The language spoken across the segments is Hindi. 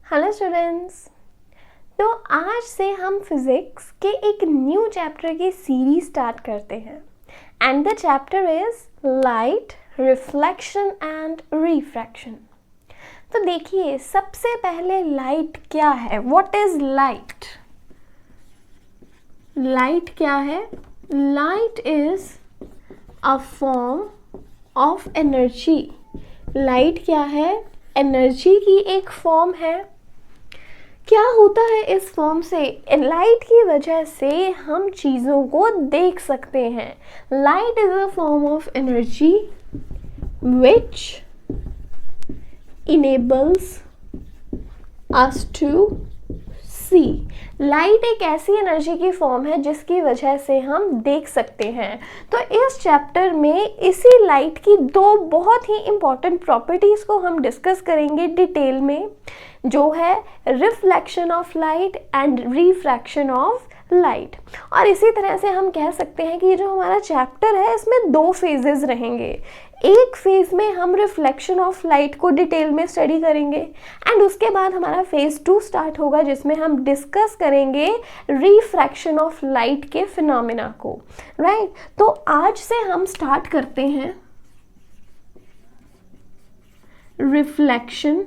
Hello students. तो आज से हम फिज़िक्स के एक न्यू चैप्टर की सीरीज स्टार्ट करते हैं and the chapter is light, reflection and refraction. तो देखिए, सबसे पहले लाइट क्या है? What is light? लाइट क्या है? Light is a form of energy. Light क्या है? एनर्जी की एक फॉर्म है। क्या होता है इस फॉर्म से? लाइट की वजह से हम चीज़ों को देख सकते हैं। Light is a form of energy which enables us to see. Light एक ऐसी एनर्जी की फॉर्म है जिसकी वजह से हम देख सकते हैं। तो इस चैप्टर में इसी लाइट की दो बहुत ही इंपॉर्टेंट प्रॉपर्टीज़ को हम डिस्कस करेंगे डिटेल में, जो है reflection of light and refraction of light. और इसी तरह से हम कह सकते हैं कि ये जो हमारा चैप्टर है इसमें दो फेजेस रहेंगे। एक फेज में हम रिफ्लेक्शन ऑफ लाइट को डिटेल में स्टडी करेंगे एंड उसके बाद हमारा फेज 2 स्टार्ट होगा जिसमें हम डिस्कस करेंगे रिफ्रैक्शन ऑफ लाइट के फिनोमेना को। राइट? तो आज से हम स्टार्ट करते हैं रिफ्लेक्शन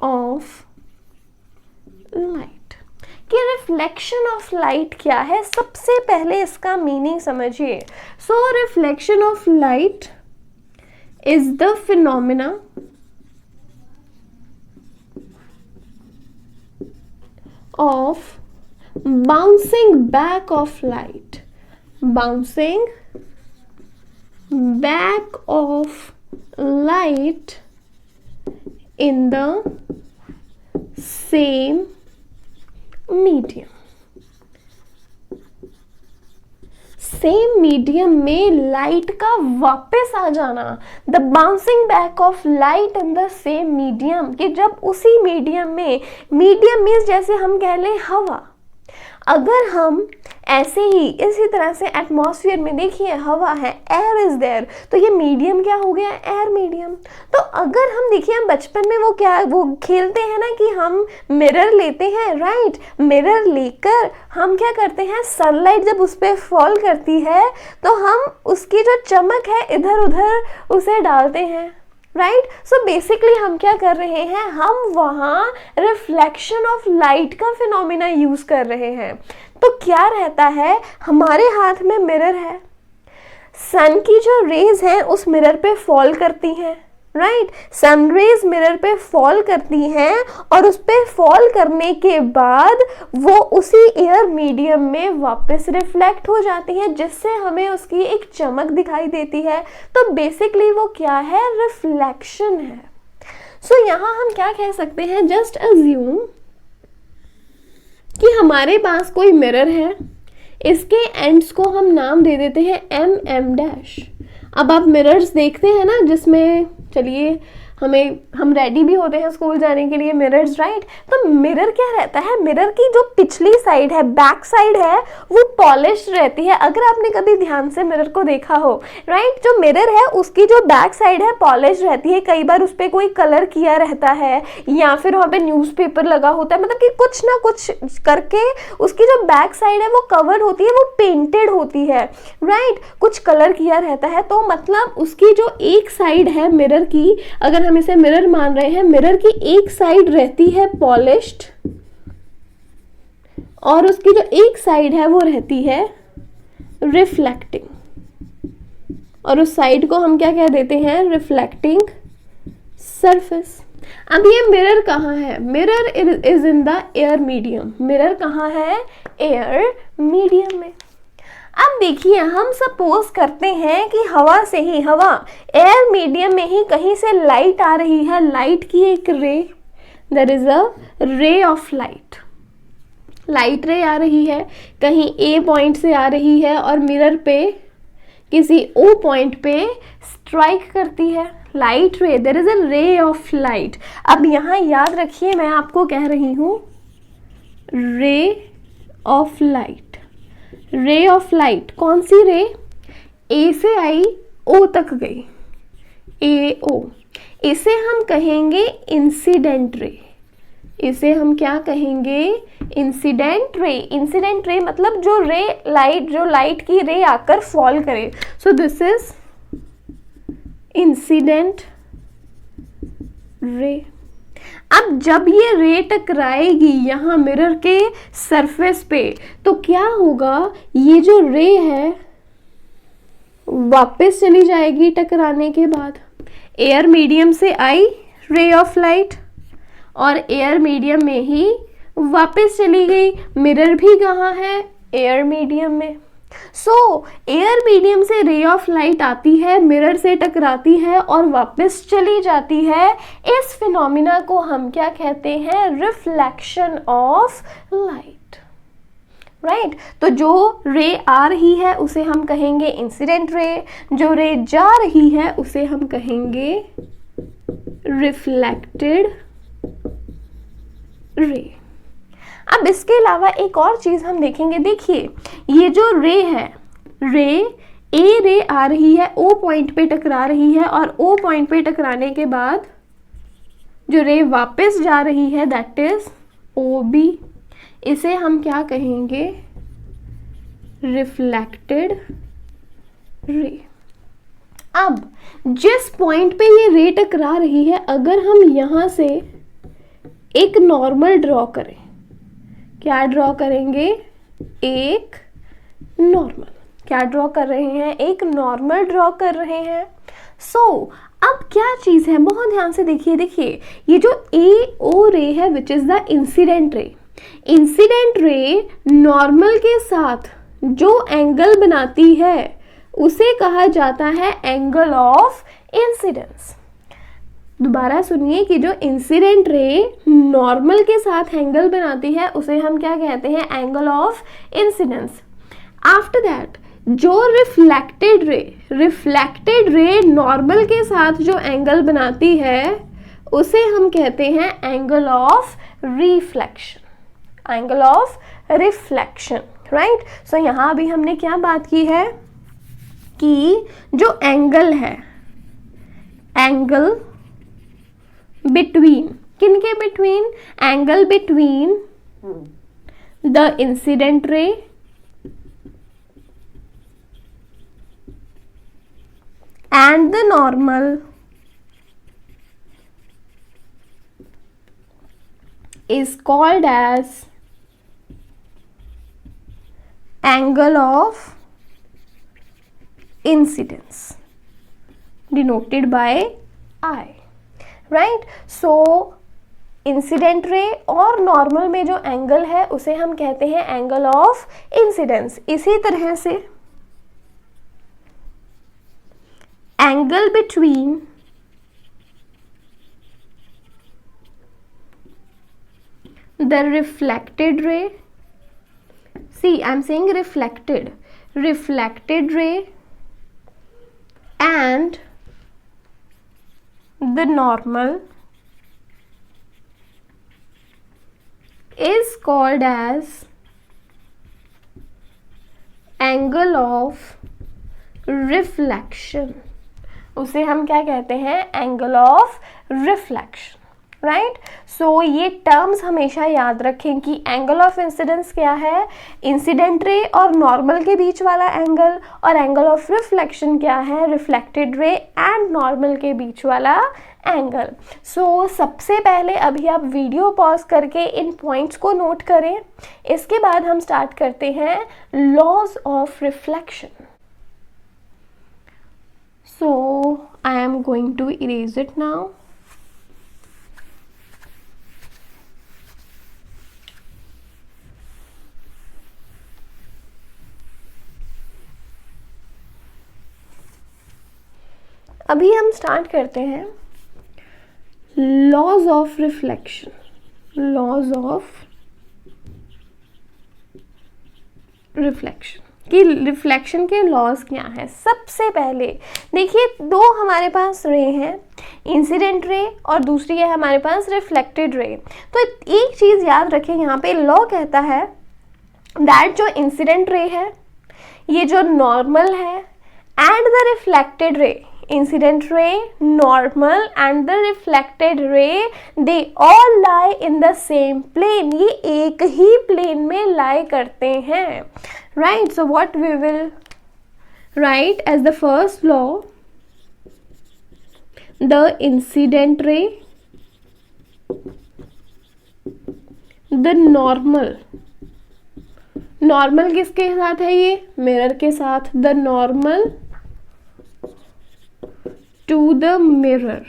ऑफ लाइट। कि रिफ्लेक्शन ऑफ लाइट क्या है, सबसे पहले इसका मीनिंग समझिए। So reflection of light is the phenomena of bouncing back of light. Bouncing back of light in the same medium। Same medium में लाइट का वापस आ जाना, the bouncing back of light in the same medium. कि जब उसी मीडियम में, मीडियम मीन्स जैसे हम कह लें हवा, अगर हम ऐसे ही इसी तरह से एटमॉस्फेयर में देखिए हवा है, एयर इज देयर, तो ये मीडियम क्या हो गया? Air medium. तो अगर हम देखिए, हम बचपन में वो खेलते हैं ना कि हम मिरर लेते हैं। राइट? मिरर लेकर हम क्या करते हैं, सनलाइट जब उस पर फॉल करती है तो हम उसकी जो चमक है इधर उधर उसे डालते हैं। राइट? सो बेसिकली हम क्या कर रहे हैं, हम वहाँ रिफ्लेक्शन ऑफ लाइट का फिनोमिना यूज कर रहे हैं। तो क्या रहता है, हमारे हाथ में मिरर है, सन की जो रेज हैं उस मिरर पे फॉल करती हैं। राइट? सन रेज मिरर पे फॉल करती हैं और उस पे फॉल करने के बाद वो उसी एयर मीडियम में वापस रिफ्लेक्ट हो जाती है, जिससे हमें उसकी एक चमक दिखाई देती है। तो बेसिकली वो क्या है? रिफ्लेक्शन है। सो यहाँ हम क्या कह सकते हैं, जस्ट अज्यूम कि हमारे पास कोई मिरर है, इसके एंड्स को हम नाम दे देते हैं एम डैश। अब आप मिरर्स देखते हैं ना, जिसमें चलिए हम रेडी भी होते हैं स्कूल जाने के लिए, मिरर्स। राइट? तो मिरर क्या रहता है, मिरर की जो पिछली साइड है, बैक साइड है, वो पॉलिश रहती है। अगर आपने कभी ध्यान से मिरर को देखा हो, राइट, जो मिरर है उसकी जो बैक साइड है पॉलिश रहती है। कई बार उस पर कोई कलर किया रहता है या फिर वहाँ पे न्यूज़पेपर लगा होता है, मतलब कि कुछ ना कुछ करके उसकी जो बैक साइड है वो कवर्ड होती है, वो पेंटेड होती है। राइट? कुछ कलर किया रहता है। तो मतलब उसकी जो एक साइड है मिरर की, अगर हम इसे मिरर मान रहे हैं, मिरर की एक साइड रहती है पॉलिश्ड और उसकी जो एक साइड है वो रहती है रिफ्लेक्टिंग, और उस साइड को हम क्या कह देते हैं? Reflecting surface. अब ये मिरर कहाँ है? Mirror is in the air medium. Mirror कहाँ है? एयर मीडियम में। अब देखिए, हम सपोज करते हैं कि हवा से ही, हवा एयर मीडियम में ही कहीं से लाइट आ रही है, लाइट की एक रे, देयर इज अ रे ऑफ लाइट। लाइट रे आ रही है, कहीं ए पॉइंट से आ रही है और मिरर पे किसी ओ पॉइंट पे स्ट्राइक करती है। लाइट रे, देयर इज अ रे ऑफ लाइट। अब यहाँ याद रखिए, मैं आपको कह रही हूँ रे ऑफ लाइट। रे ऑफ लाइट कौन सी रे? ए से आई ओ तक गई, ए ओ। इसे हम कहेंगे इंसिडेंट रे। इसे हम क्या कहेंगे? Incident ray. इंसिडेंट रे मतलब जो लाइट की रे आकर फॉल करे। So this is incident ray. अब जब ये रे टकराएगी यहाँ मिरर के सरफेस पे, तो क्या होगा? ये जो रे है वापस चली जाएगी टकराने के बाद। एयर मीडियम से आई रे ऑफ लाइट और एयर मीडियम में ही वापस चली गई। मिरर भी कहाँ है? एयर मीडियम में। सो एयर मीडियम से रे ऑफ लाइट आती है, मिरर से टकराती है और वापस चली जाती है। इस फिनोमिना को हम क्या कहते हैं? Reflection of light, right. तो जो रे आ रही है उसे हम कहेंगे इंसिडेंट रे, जो रे जा रही है उसे हम कहेंगे रिफ्लेक्टेड रे। अब इसके अलावा एक और चीज हम देखेंगे। देखिए ये जो रे है, ए रे आ रही है, ओ पॉइंट पे टकरा रही है और ओ पॉइंट पे टकराने के बाद जो रे वापस जा रही है दैट इज ओ बी। इसे हम क्या कहेंगे? Reflected ray. अब जिस पॉइंट पे ये रे टकरा रही है, अगर हम यहां से एक नॉर्मल ड्रॉ करें, क्या ड्रॉ करेंगे? एक नॉर्मल। क्या ड्रॉ कर रहे हैं? एक नॉर्मल ड्रॉ कर रहे हैं। सो अब क्या चीज है? बहुत ध्यान से देखिए ये जो ए ओ रे है विच इज द इंसिडेंट रे। इंसिडेंट रे नॉर्मल के साथ जो एंगल बनाती है उसे कहा जाता है एंगल ऑफ इंसिडेंस। दोबारा सुनिए कि जो इंसिडेंट रे नॉर्मल के साथ एंगल बनाती है उसे हम क्या कहते हैं? Angle of incidence. After that जो रिफ्लेक्टेड रे नॉर्मल के साथ जो एंगल बनाती है उसे हम कहते हैं angle of reflection, angle of reflection, right. So यहां भी हमने क्या बात की है कि जो एंगल है, एंगल बिटवीन, किनके between? Angle between the incident रे and the normal is called as angle of incidence denoted by I, right? So incident ray और नॉर्मल में जो एंगल है उसे हम कहते हैं एंगल ऑफ इंसिडेंस। इसी तरह से angle between the reflected ray, see I am saying reflected ray and the normal is called as angle of reflection। उसे हम क्या कहते हैं? Angle of reflection, right. So ये टर्म्स हमेशा याद रखें कि एंगल ऑफ इंसिडेंस क्या है? इंसिडेंट रे और नॉर्मल के बीच वाला एंगल, और एंगल ऑफ रिफ्लेक्शन क्या है? रिफ्लेक्टेड रे एंड नॉर्मल के बीच वाला एंगल। सो सबसे पहले अभी आप वीडियो पॉज करके इन पॉइंट्स को नोट करें, इसके बाद हम स्टार्ट करते हैं laws of reflection. So I am going to erase it now. अभी हम स्टार्ट करते हैं laws of reflection. Laws of reflection कि रिफ्लेक्शन के लॉज क्या है। सबसे पहले देखिए दो हमारे पास रे हैं, इंसिडेंट रे और दूसरी है हमारे पास रिफ्लेक्टेड रे। तो एक चीज़ याद रखें, यहाँ पे लॉ कहता है दैट जो इंसिडेंट रे है, ये जो नॉर्मल है एंड द रिफ्लेक्टेड रे, incident ray, normal and the reflected ray, they all lie in the same plane. ये एक ही plane में lie करते हैं, right? So what we will write as the first law, the incident ray, the normal किसके साथ है? ये मिरर के साथ. The normal to the mirror.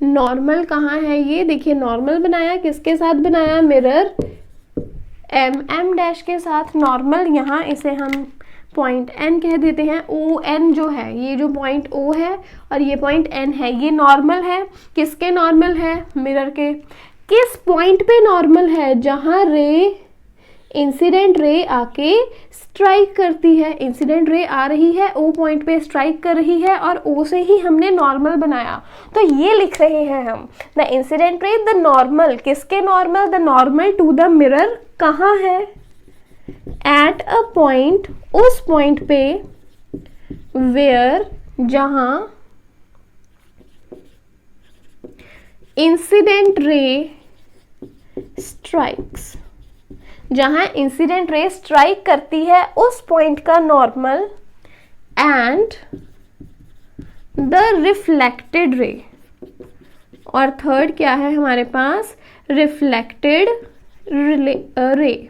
Normal कहाँ है? ये देखिए, नॉर्मल बनाया किसके साथ बनाया? मिरर एम डैश के साथ. नॉर्मल यहाँ इसे हम पॉइंट एन कह देते हैं. ओ एन जो है, ये जो पॉइंट ओ है और ये पॉइंट एन है, ये नॉर्मल है. किसके नॉर्मल है? मिरर के. किस पॉइंट पे नॉर्मल है? जहां रे, इंसिडेंट रे आके स्ट्राइक करती है. इंसिडेंट रे आ रही है, ओ पॉइंट पे स्ट्राइक कर रही है और ओ से ही हमने नॉर्मल बनाया. तो ये लिख रहे हैं हम, the incident ray, the normal. किसके normal? The normal to the mirror. कहाँ है? एट अ पॉइंट, उस पॉइंट पे, वेयर, जहां इंसिडेंट रे स्ट्राइक्स, जहां इंसिडेंट रे स्ट्राइक करती है उस पॉइंट का नॉर्मल, एंड द रिफ्लेक्टेड रे. और थर्ड क्या है हमारे पास? Reflected ray.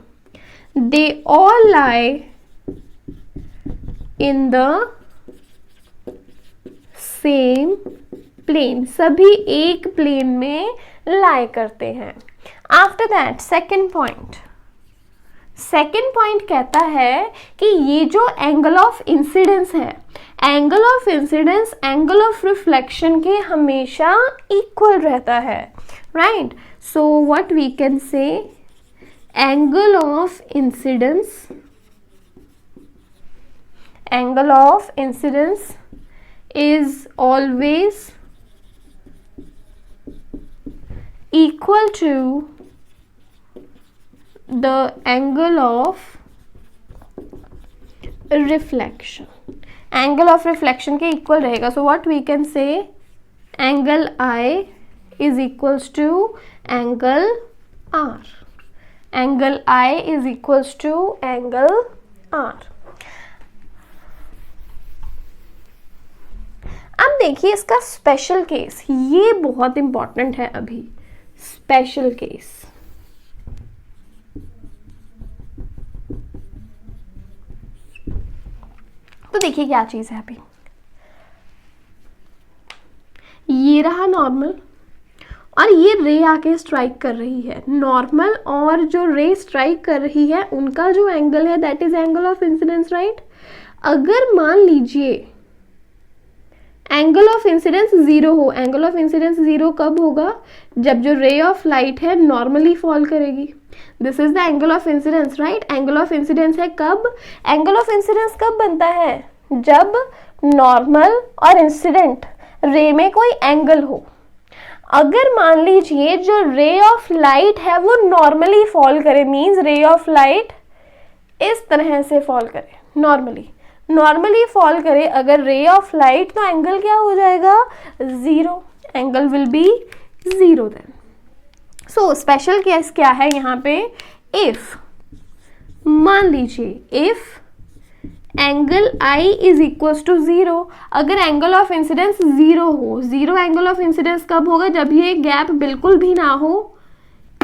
They all lie in the same plane. सभी एक प्लेन में लाई करते हैं. After that second point. Second point कहता है कि ये जो एंगल ऑफ इंसिडेंस है, angle of incidence angle of reflection के हमेशा इक्वल रहता है, right? So what we can say, angle of incidence, angle of incidence is always equal to the angle of reflection. Angle of reflection के equal रहेगा. So what we can say, angle I is equals to angle R. Angle I is equals to angle R. अब देखिए इसका स्पेशल केस, ये बहुत इंपॉर्टेंट है अभी. स्पेशल केस, तो देखिए क्या चीज है अभी. ये रहा नॉर्मल और ये रे आके स्ट्राइक कर रही है. नॉर्मल और जो रे स्ट्राइक कर रही है उनका जो एंगल है that is angle of incidence, right? अगर मान लीजिए एंगल ऑफ इंसिडेंस जीरो हो. एंगल ऑफ इंसिडेंस जीरो कब होगा? जब जो रे ऑफ लाइट है नॉर्मली फॉल करेगी. This is the angle of incidence, right? Angle of incidence है कब? एंगल ऑफ इंसिडेंस कब बनता है? जब नॉर्मल और इंसिडेंट रे में कोई एंगल हो. अगर मान लीजिए जो रे ऑफ लाइट है वो नॉर्मली फॉल करे, मीन्स रे ऑफ लाइट इस तरह से फॉल करे, नॉर्मली फॉल करे अगर रे ऑफ लाइट, तो एंगल क्या हो जाएगा? Zero. Angle will be zero then. So special case क्या है यहाँ पे? इफ, मान लीजिए if angle I is equal to zero. अगर एंगल ऑफ इंसिडेंस जीरो हो, जीरो एंगल ऑफ इंसिडेंस कब होगा? जब ये गैप बिल्कुल भी ना हो,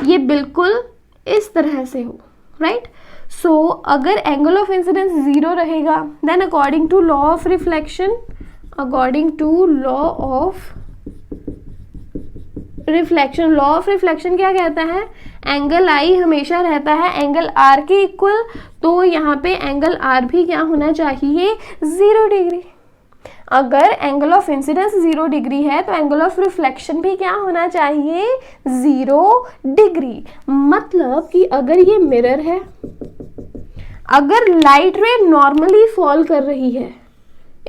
ये बिल्कुल इस तरह से हो, राइट? सो अगर एंगल ऑफ इंसिडेंस जीरो रहेगा, then according to law of reflection, according to law of reflection, law of reflection क्या कहता है? एंगल I हमेशा रहता है एंगल R के इक्वल. तो यहाँ पे एंगल R भी क्या होना चाहिए? 0 डिग्री. अगर एंगल ऑफ इंसिडेंस 0 डिग्री है तो एंगल ऑफ रिफ्लेक्शन भी क्या होना चाहिए? 0 डिग्री. मतलब कि अगर ये मिरर है, अगर लाइट रे नॉर्मली फॉल कर रही है,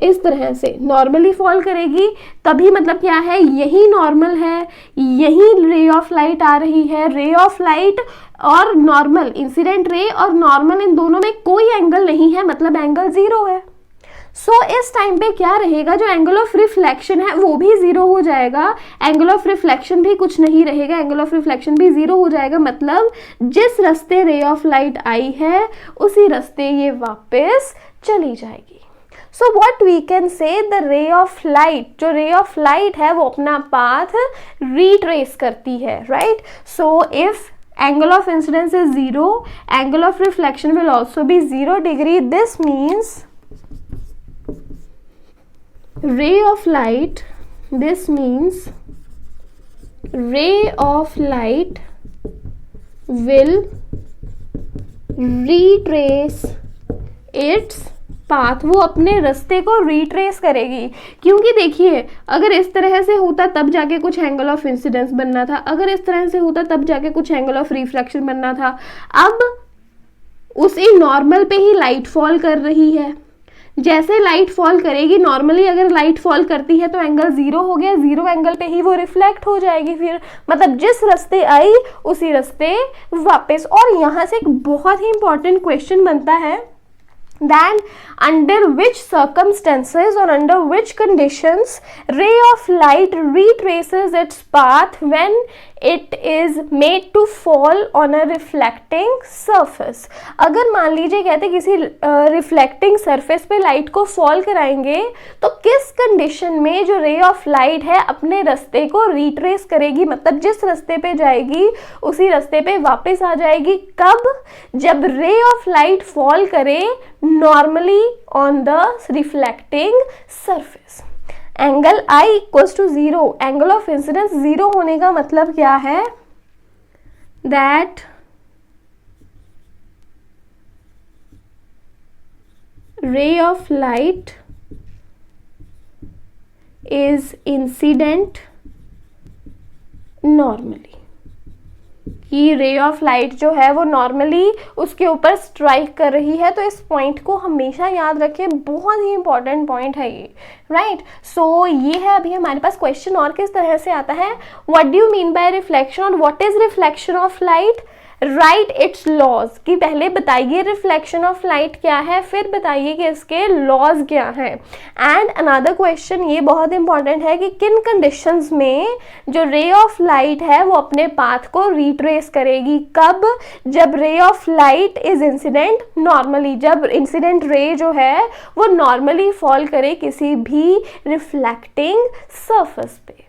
इस तरह से नॉर्मली फॉल करेगी, तभी मतलब क्या है? यही नॉर्मल है, यही रे ऑफ लाइट आ रही है. रे ऑफ लाइट और नॉर्मल, इंसिडेंट रे और नॉर्मल, इन दोनों में कोई एंगल नहीं है, मतलब एंगल 0 है. सो इस टाइम पे क्या रहेगा, जो एंगल ऑफ रिफ्लेक्शन है वो भी जीरो हो जाएगा, एंगल ऑफ रिफ्लेक्शन भी कुछ नहीं रहेगा, एंगल ऑफ रिफ्लेक्शन भी जीरो हो जाएगा। मतलब जिस रास्ते रे ऑफ लाइट आई है उसी रास्ते ये वापस चली जाएगी। So what we can say, the ray of light, जो रे ऑफ लाइट है वो अपना पाथ रिट्रेस करती है, right. So if angle of incidence is 0, angle of reflection will also be 0 degree. This means ray of light, this means ray of light will retrace its path, वो अपने रास्ते को रिट्रेस करेगी। क्योंकि देखिए अगर इस तरह से होता तब जाके कुछ एंगल ऑफ इंसिडेंस बनना था, अगर इस तरह से होता तब जाके कुछ एंगल ऑफ रिफ्लेक्शन बनना था। अब उसी नॉर्मल पे ही लाइट फॉल कर रही है, जैसे लाइट फॉल करेगी नॉर्मली अगर लाइट फॉल करती है तो एंगल जीरो हो गया, जीरो एंगल पे ही वो रिफ्लेक्ट हो जाएगी फिर, मतलब जिस रास्ते आई उसी रास्ते वापस। और यहाँ से एक बहुत ही इंपॉर्टेंट क्वेश्चन बनता है, then under which circumstances or under which conditions ray of light retraces its path when it is made to fall on a reflecting surface। अगर मान लीजिए कहते किसी रिफ्लेक्टिंग सरफेस पे लाइट को फॉल कराएंगे तो किस कंडीशन में जो रे ऑफ लाइट है अपने रास्ते को रिट्रेस करेगी, मतलब जिस रास्ते पे जाएगी उसी रास्ते पे वापस आ जाएगी। कब? जब रे ऑफ लाइट फॉल करे normally on the reflecting surface. Angle I equals to 0, angle of incidence 0 होने का मतलब क्या है, that ray of light is incident normally, कि रे ऑफ लाइट जो है वो नॉर्मली उसके ऊपर स्ट्राइक कर रही है। तो इस पॉइंट को हमेशा याद रखें, बहुत ही इंपॉर्टेंट पॉइंट है ये, राइट। सो ये है अभी हमारे पास क्वेश्चन और किस तरह से आता है, what do you mean by reflection और what is reflection of light, right it's laws, कि पहले बताइए रिफ्लेक्शन ऑफ लाइट क्या है, फिर बताइए कि इसके लॉज क्या है। एंड अनदर क्वेश्चन ये बहुत इंपॉर्टेंट है कि किन कंडीशंस में जो रे ऑफ लाइट है वो अपने पाथ को रिट्रेस करेगी। कब? जब ray of light is incident normally, जब इंसिडेंट रे जो है वो नॉर्मली फॉल करे किसी भी रिफ्लेक्टिंग सरफेस पे।